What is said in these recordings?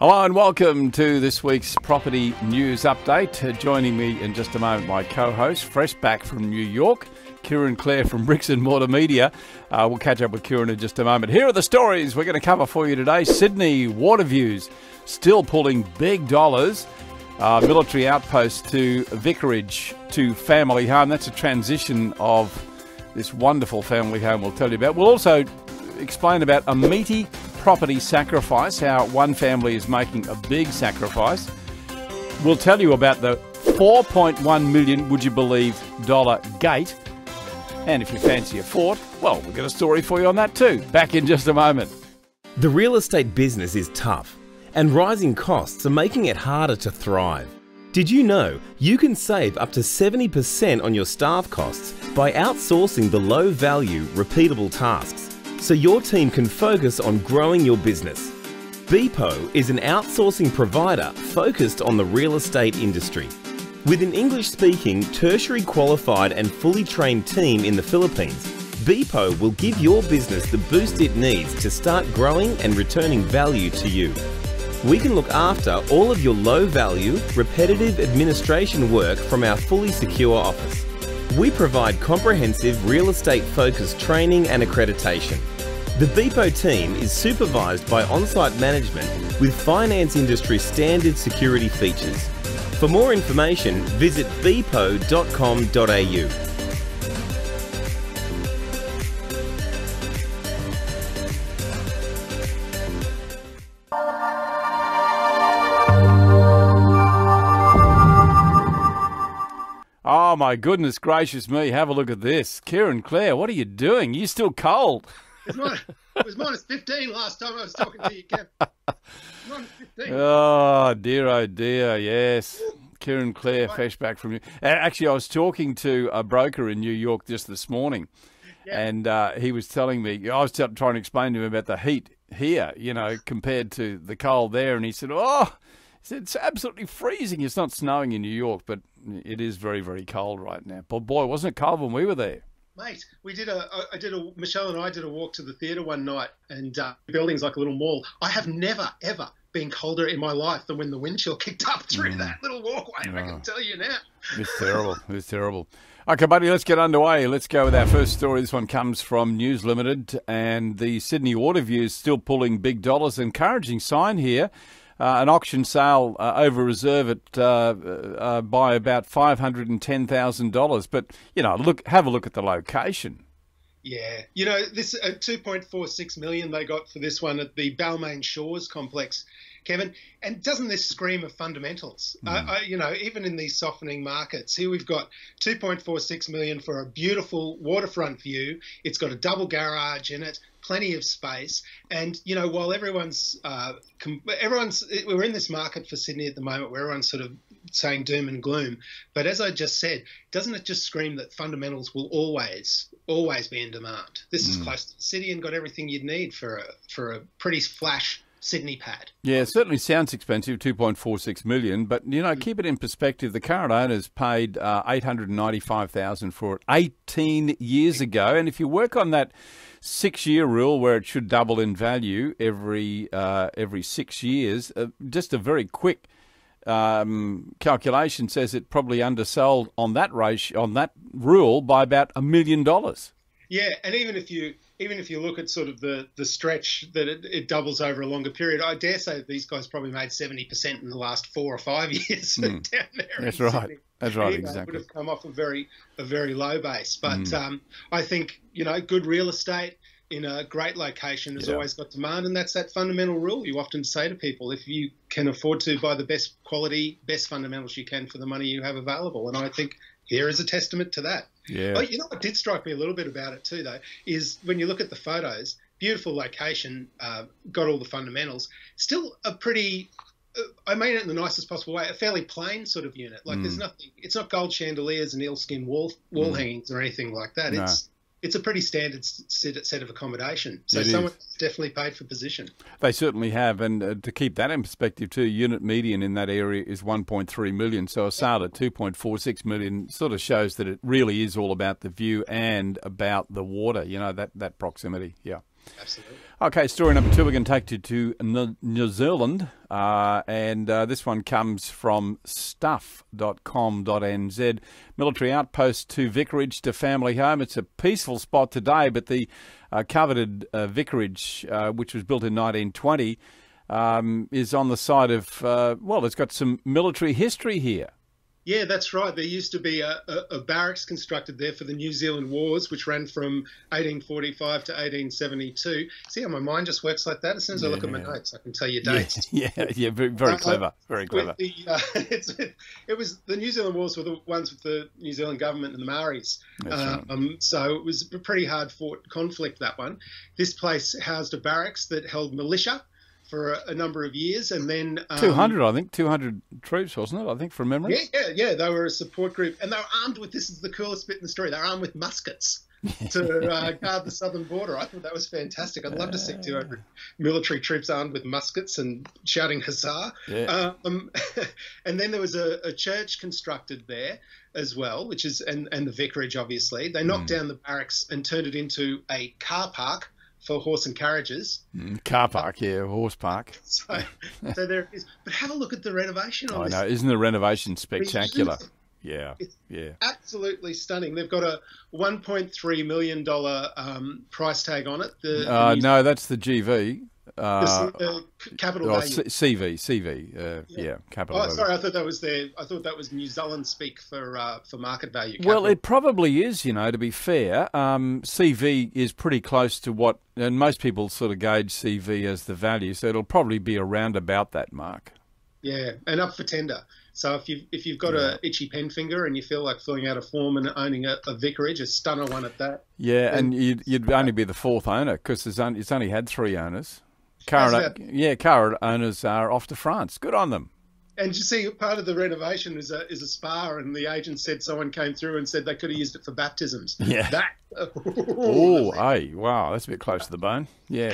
Hello and welcome to this week's Property News Update. Joining me in just a moment, my co-host, fresh back from New York, Kieran, Clair from Bricks and Mortar Media. We'll catch up with Kieran in just a moment. Here are the stories we're going to cover for you today. Sydney water views still pulling big dollars. Military outpost to vicarage to family home. That's a transition of this wonderful family home we'll tell you about. We'll also explain about a meaty property sacrifice, how one family is making a big sacrifice. We'll tell you about the 4.1 million, would you believe, dollar gate. And if you fancy a fort, well, we've got a story for you on that too. Back in just a moment. The real estate business is tough, and rising costs are making it harder to thrive. Did you know you can save up to 70% on your staff costs by outsourcing the low-value, repeatable tasks, so your team can focus on growing your business? Beepo is an outsourcing provider focused on the real estate industry. With an English-speaking, tertiary qualified and fully trained team in the Philippines, Beepo will give your business the boost it needs to start growing and returning value to you. We can look after all of your low-value, repetitive administration work from our fully secure office. We provide comprehensive real estate-focused training and accreditation. The Beepo team is supervised by on-site management with finance industry standard security features. For more information, visit beepo.com.au. Oh my goodness gracious me, have a look at this. Kieran, Claire, what are you doing? You still cold? It was minus 15 last time I was talking to you, Kev. Minus 15. Oh dear, yes. Kieran, Claire, fresh back from you. Actually, I was talking to a broker in New York just this morning, and he was telling me, I was trying to explain to him about the heat here, compared to the cold there, and he said, it's absolutely freezing. It's not snowing in New York, but it is very, very cold right now. But boy, wasn't it cold when we were there? Mate, Michelle and I did a walk to the theatre one night, and the building's like a little mall. I have never, ever been colder in my life than when the wind chill kicked up through that little walkway, I can tell you now. It's terrible. It's terrible. Okay, buddy, let's get underway. Let's go with our first story. This one comes from News Limited, and the Sydney water views still pulling big dollars. Encouraging sign here. An auction sale over reserve at by about $510,000. But have a look at the location. Yeah, this 2.46 million they got for this one at the Balmain Shores complex, Kevin. And doesn't this scream of fundamentals? Even in these softening markets, here we've got 2.46 million for a beautiful waterfront view. It's got a double garage in it, plenty of space, and while everyone's we're in this market for Sydney at the moment where everyone's sort of saying doom and gloom, but as I just said, doesn't it just scream that fundamentals will always be in demand? This is close to the city and got everything you'd need for a pretty flash Sydney pad. Yeah, it certainly sounds expensive, 2.46 million, but keep it in perspective. The current owners paid $895,000 for it 18 years ago, and if you work on that 6-year rule where it should double in value every 6 years, just a very quick calculation says it probably undersold on that rule by about $1 million. Yeah, and even if you look at sort of the stretch that it doubles over a longer period, I dare say that these guys probably made 70% in the last 4 or 5 years down there. That's right. Sydney. That's right. It Exactly. would have come off a very low base, but I think good real estate in a great location has always got demand, and that's that fundamental rule you often say to people: if you can afford to buy the best quality, best fundamentals you can for the money you have available, and I think here is a testament to that. Yeah. But what did strike me a little bit about it too, though, is when you look at the photos, beautiful location, got all the fundamentals, still a pretty, I mean it in the nicest possible way, a fairly plain sort of unit. Like there's nothing, it's not gold chandeliers and eelskin wall hangings or anything like that. No. It's a pretty standard set of accommodation. So someone's definitely paid for position. They certainly have. And to keep that in perspective too, unit median in that area is 1.3 million. So a sale at 2.46 million sort of shows that it really is all about the view and about the water, that proximity. Yeah. Absolutely. Okay, story number 2, we're going to take you to New Zealand, and this one comes from stuff.com.nz. Military outpost to vicarage to family home. It's a peaceful spot today, but the coveted vicarage, which was built in 1920, is on the side of, well, it's got some military history here. Yeah, that's right. There used to be a barracks constructed there for the New Zealand Wars, which ran from 1845 to 1872. See how my mind just works like that? As soon as I look at my notes, I can tell you dates. Yeah, very clever, very clever. It was the New Zealand Wars were the ones with the New Zealand government and the Maoris. Right. So it was a pretty hard fought conflict, that one. This place housed a barracks that held militia for a number of years, and then 200, I think, 200 troops, wasn't it? I think, from memory. Yeah. They were a support group, and they were armed with, this is the coolest bit in the story, they were armed with muskets to guard the southern border. I thought that was fantastic. I'd love to see 200 military troops armed with muskets and shouting huzzah. Yeah. And then there was a church constructed there as well, which is and the vicarage, obviously. They knocked down the barracks and turned it into a car park for horse and carriages. Car park, horse park. So there it is. But have a look at the renovation on this. I know, isn't the renovation spectacular? Yeah. Absolutely stunning. They've got a $1.3 million price tag on it. No, that's the GV. The capital value. CV, capital value. Sorry, I thought that was New Zealand speak for market value. Capital. Well, it probably is, to be fair. CV is pretty close to what, and most people sort of gauge CV as the value, so it'll probably be around about that mark. Yeah, and up for tender. So if you've got a itchy pen finger and you feel like filling out a form and owning a vicarage, a stunner one at that. Yeah, and you'd only be the fourth owner because it's only had 3 owners. Current owners are off to France. Good on them. And you see, part of the renovation is a spa, and the agent said someone came through and said they could have used it for baptisms. Yeah. Wow, that's a bit close to the bone. Yeah.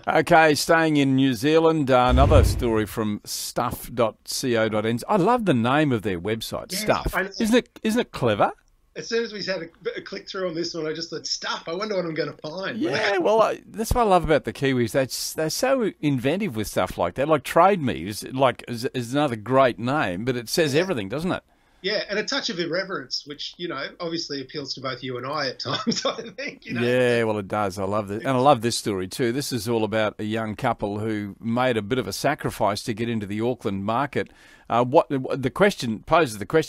Okay, staying in New Zealand, another story from stuff.co.nz. I love the name of their website, Stuff. Isn't it clever? As soon as we had a click through on this one, I just thought, Stuff, I wonder what I'm going to find. Yeah, well, that's what I love about the Kiwis. They're so inventive with stuff like that. Like Trade Me is another great name, but it says everything, doesn't it? Yeah, and a touch of irreverence, which, obviously appeals to both you and I at times, I think. Yeah, well, it does. I love this. And I love this story too. This is all about a young couple who made a bit of a sacrifice to get into the Auckland market. The question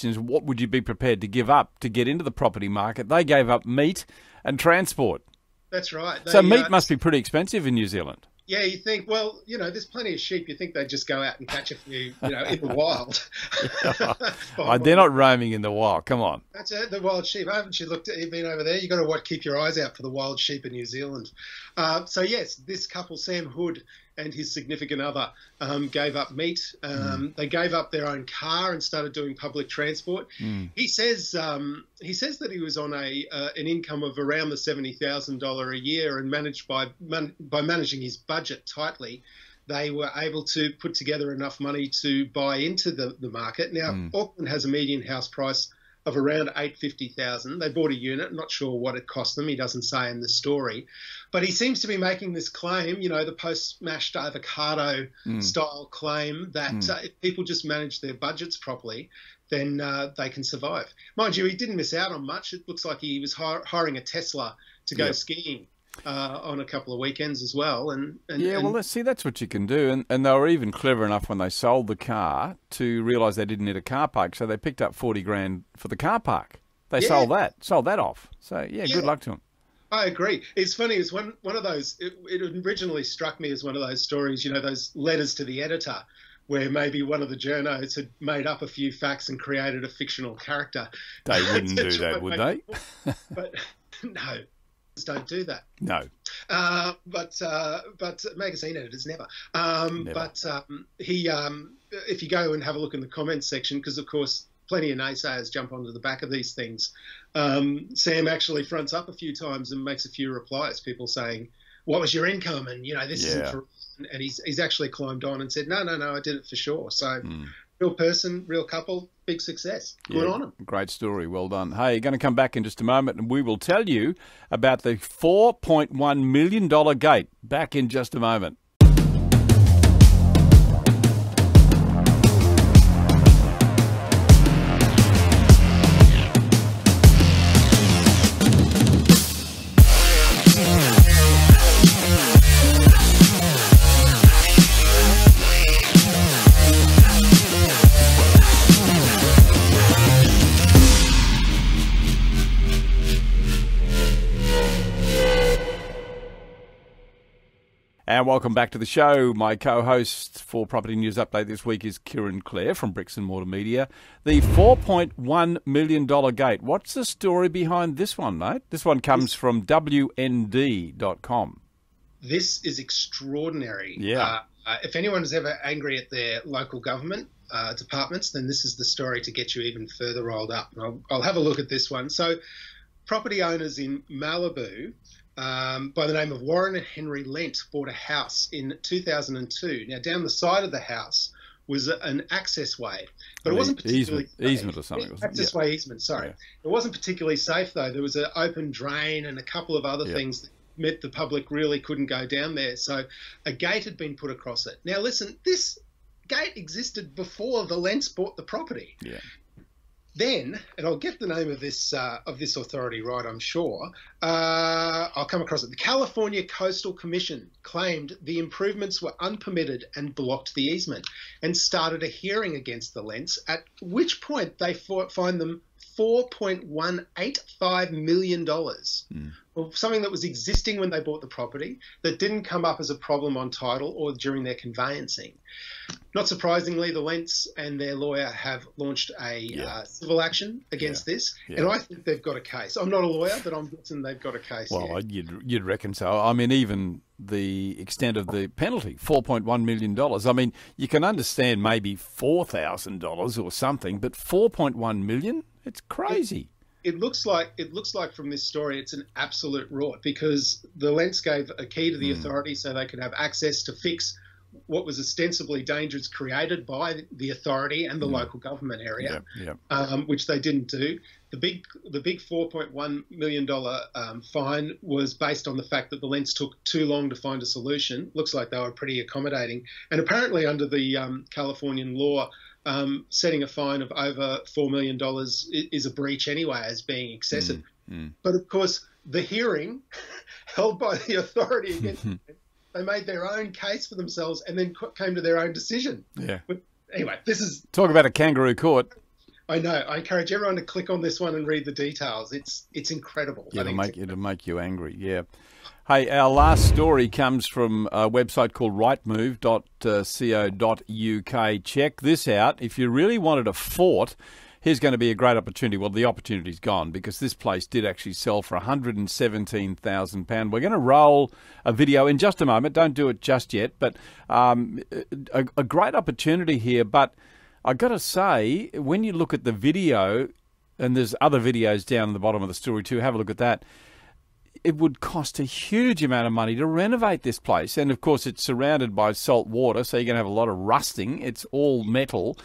is, what would you be prepared to give up to get into the property market? They gave up meat and transport. That's right. So meat must be pretty expensive in New Zealand. Yeah, you think, well, there's plenty of sheep. You think they'd just go out and catch a few, in the wild. They're not roaming in the wild. Come on. That's it, the wild sheep. Haven't you been over there? You've got to keep your eyes out for the wild sheep in New Zealand. So, yes, this couple, Sam Hood and his significant other, gave up meat. They gave up their own car and started doing public transport. He says that he was on an income of around the $70,000 a year, and managed by managing his budget tightly, they were able to put together enough money to buy into the market. Now, Auckland has a median house price of around $850,000. They bought a unit. Not sure what it cost them. He doesn't say in the story, but he seems to be making this claim, the post-smashed avocado style claim that if people just manage their budgets properly, then they can survive. Mind you, he didn't miss out on much. It looks like he was hiring a Tesla to go skiing on a couple of weekends as well. Well, let's see, that's what you can do. And they were even clever enough when they sold the car to realise they didn't need a car park, so they picked up $40,000 for the car park. They sold that off. So good luck to them. I agree. It's funny. It's one of those. It originally struck me as one of those stories. Those letters to the editor, where maybe one of the journos had made up a few facts and created a fictional character. They wouldn't do that, would they? But no. Don't do that. No. But magazine editors never. But if you go and have a look in the comments section, because of course plenty of naysayers jump onto the back of these things, Sam actually fronts up a few times and makes a few replies. People saying, "What was your income?" And this isn't for. And he's actually climbed on and said, "No, I did it for sure." So real person, real couple, big success. Good on them. Great story. Well done. Hey, you're going to come back in just a moment and we will tell you about the $4.1 million gate. Back in just a moment. And welcome back to the show. My co-host for Property News Update this week is Kieran Clair from Bricks and Mortar Media. The $4.1 million gate. What's the story behind this one, mate? This one comes from WND.com. This is extraordinary. Yeah. If anyone is ever angry at their local government departments, then this is the story to get you even further rolled up. And I'll have a look at this one. So property owners in Malibu by the name of Warren and Henry Lent bought a house in 2002. Now, down the side of the house was an access way, but it wasn't particularly easement or something. Access way easement, sorry. Yeah. It wasn't particularly safe, though. There was an open drain and a couple of other things that meant the public really couldn't go down there. So a gate had been put across it. Now, listen, this gate existed before the Lents bought the property. Yeah. Then, and I'll get the name of this authority right, I'm sure, I'll come across it. The California Coastal Commission claimed the improvements were unpermitted and blocked the easement and started a hearing against the Lents, at which point they fined them $4.185 million. Well, something that was existing when they bought the property that didn't come up as a problem on title or during their conveyancing. Not surprisingly, the Lents and their lawyer have launched a civil action against this, and I think they've got a case. I'm not a lawyer, but I'm guessing they've got a case. Well, you'd reckon so. I mean, even the extent of the penalty, $4.1 million. I mean, you can understand maybe $4,000 or something, but $4.1 million? It's crazy. It looks like from this story it's an absolute rort, because the Lents gave a key to the authority so they could have access to fix what was ostensibly dangers created by the authority and the local government area, which they didn't do. The big $4.1 million fine was based on the fact that the Lents took too long to find a solution. Looks like they were pretty accommodating, and apparently under the Californian law, setting a fine of over $4 million is a breach anyway, as being excessive. But of course, the hearing held by the authority against them, they made their own case for themselves and then came to their own decision. Yeah. But anyway, this is... Talk about a kangaroo court. I know. I encourage everyone to click on this one and read the details. It's incredible. Yeah, it'll make you angry, yeah. Hey, our last story comes from a website called rightmove.co.uk. Check this out. If you really wanted a fort, here's going to be a great opportunity. Well, the opportunity's gone because this place did actually sell for £117,000. We're going to roll a video in just a moment. Don't do it just yet, but a great opportunity here. But I've got to say, when you look at the video, and there's other videos down at the bottom of the story too, have a look at that. It would cost a huge amount of money to renovate this place. And, of course, it's surrounded by salt water, so you're going to have a lot of rusting. It's all metal.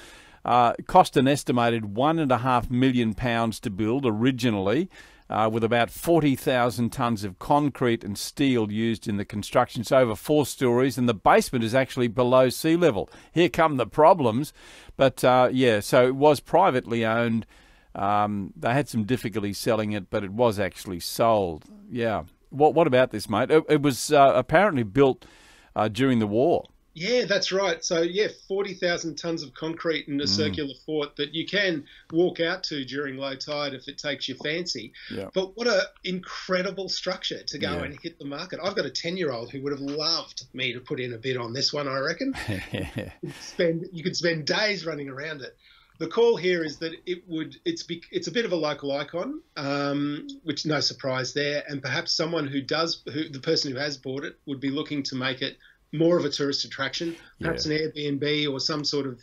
Cost an estimated £1.5 million to build originally, with about 40,000 tonnes of concrete and steel used in the construction. It's over 4 stories, and the basement is actually below sea level. Here come the problems. But, so it was privately owned. They had some difficulty selling it, but it was actually sold. Yeah. What about this, mate? It was apparently built during the war. Yeah, that's right. So, 40,000 tonnes of concrete in a circular fort that you can walk out to during low tide if it takes your fancy. Yeah. But what an incredible structure to go and hit the market. I've got a 10-year-old who would have loved me to put in a bid on this one, I reckon. You could spend days running around it. The call here is that it's a bit of a local icon, which no surprise there, and perhaps someone the person who has bought it would be looking to make it more of a tourist attraction, perhaps an Airbnb or some sort of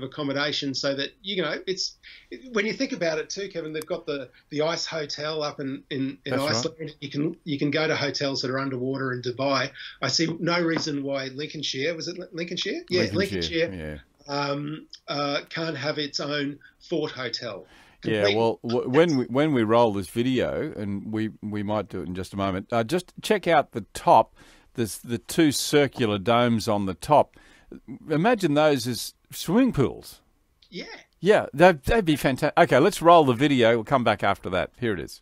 accommodation, so that it's when you think about it too, Kevin, they've got the Ice Hotel up in Iceland. Right. You can go to hotels that are underwater in Dubai. I see no reason why Lincolnshire, was it Lincolnshire? Yeah, Lincolnshire. can't have its own Fort Hotel. Yeah, well, when we roll this video, and we might do it in just a moment, just check out the top. There's the two circular domes on the top. Imagine those as swimming pools. Yeah. Yeah, that'd be fantastic. Okay, let's roll the video. We'll come back after that. Here it is.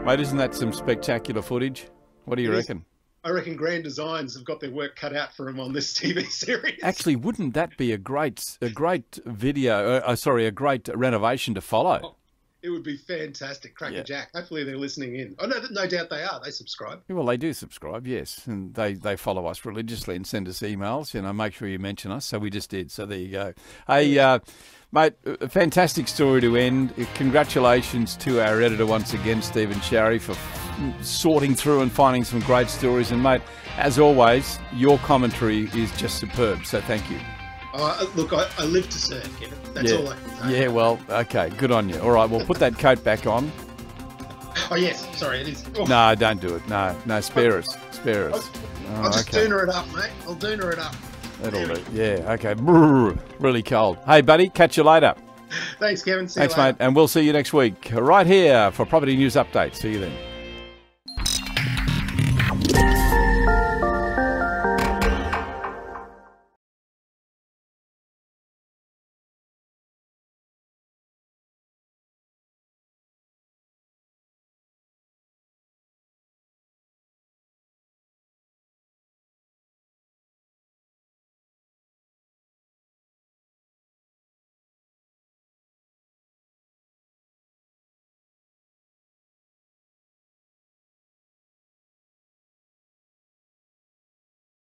Mate, isn't that some spectacular footage? What do you reckon? I reckon Grand Designs have got their work cut out for them on this TV series. Actually, wouldn't that be a great video? A great renovation to follow. Oh, it would be fantastic. Cracker Jack. Hopefully they're listening in. Oh, no doubt they are. They subscribe. Yeah, well, they do subscribe, yes. And they follow us religiously and send us emails. You know, make sure you mention us. So we just did. So there you go. Hey, mate, a fantastic story to end. Congratulations to our editor once again, Stephen Sharry, for sorting through and finding some great stories. And, mate, as always, your commentary is just superb. So thank you. Look, I live to serve, Kevin. That's all I can say. Yeah, well, okay, good on you. All right, well, put that coat back on. Oh, yes. Sorry, it is. Oh. No, don't do it. No, spare us. Spare us. I'll just dooner it up, mate. I'll dooner it up. That'll do. Yeah, okay. Brrr, really cold. Hey, buddy, catch you later. Thanks, Kevin. See Thanks, you later. mate. And we'll see you next week right here for Property News Update. See you then.